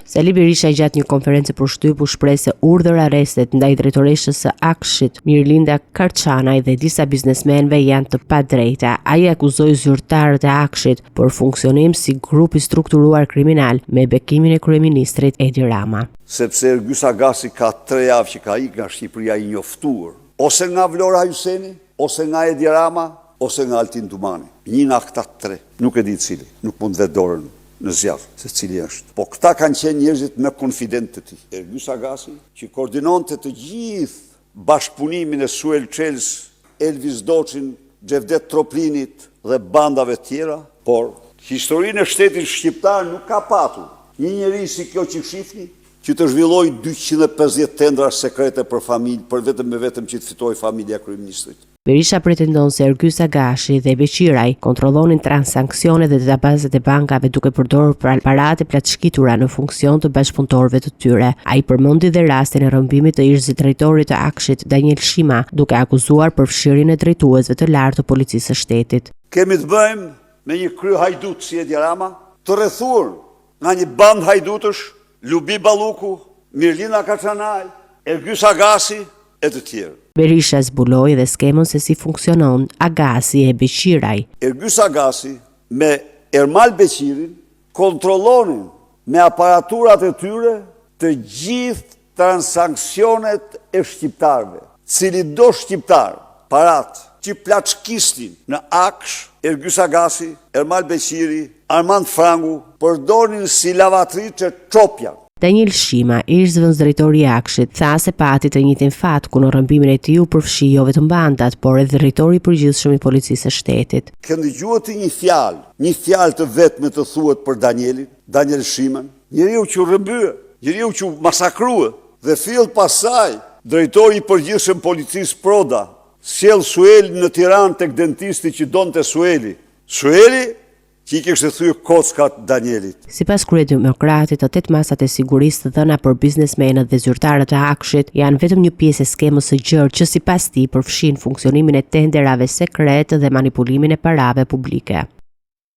Sali Berisha gjatë një konferencë për shtyp u shpreh se urdhër arrestet ndaj drejtoreshës së Akshit, Mirlinda Karçanaj dhe disa biznesmenëve janë të padrejta. Ai akuzoi zyrtarët e Akshit për funksionim si grup i strukturuar kriminal me bekimin e kryeministrit Edi Rama. Sepse Ergjys Agasi ka 3 javë që ka ikë nga Shqipëria i njoftuar, ose nga Vlora Hyseni, ose nga Edi Rama, ose nga Altin Dumani. Një nga këta 3, nuk e di cili, nuk mund dhe dorën në zjarr se cili është. Po këta kanë qenë njerëzit me konfident të tij. Ergjys Agasi, që koordinonte të gjithë bashkëpunimin e Suel Çels, Elvis Doçin, Xhevdet Troplinit dhe bandave tjera, por historinë e shtetit shqiptar nuk ka patur një njeri si kjo që shifni, që të zhvilloj 250 tendra sekrete për familje, për vetëm që të fitoj familja kryeministrit. Berisha pretendon se Ergjys Agasi dhe Beqiraj kontrollonin transaksione dhe databazet e bankave duke përdorur paratë platëshkitura në funksion të bashkëpunëtorëve të tyre. Ai përmendi dhe rastin e rrëmbimit të ish drejtorit të Akshit, Daniel Shima, duke akuzuar përfshirjen e drejtuesve të lartë të policisë së shtetit. Kemi të bëjmë me një kry hajdut si Edi Rama, të rrethuar nga një band hajdutësh, Lubi Balluku, Mirlinda Karçanaj, Ergjys Agasi e të tjerë. Berisha zbuloi dhe skemën se si funksionon Agasi e Beqiraj. Ergjys Agasi me Ermal Beqirin kontrollonin me aparaturat e tyre të gjithë transaksionet e shqiptarëve. Cili do shqiptar parat që plaçkistin në Aksh, Ergjys Agasi, Ermal Beqiri, Armand Frangu përdorin si lavatriçe çopja. Daniel Shima, ish zëvendësdrejtori i Akshit, tha se pati të njëjtin fat ku në rrëmbimin e tij u përfshi jo vetëm bandat, por edhe drejtori i përgjithshëm i policisë së shtetit. Kënd dëgjuat një fjalë të vetme të thuhet për Daniel Shiman, njeriu që rrëmbye, njeriu që masakrua dhe fill pasaj drejtori i përgjithshëm policisë Proda, sjell Sueli në Tiranë tek dentisti që donte Sueli. Sueli që i kishte thyer kockat Danielit. Sipas kryedemokratit, të 8 masat e sigurisë të dhëna për biznesmenët dhe zyrtarët e Akshit janë vetëm një pjesë e skemës së gjerë që sipas tij përfshin funksionimin e tenderave sekrete dhe manipulimin e parave publike.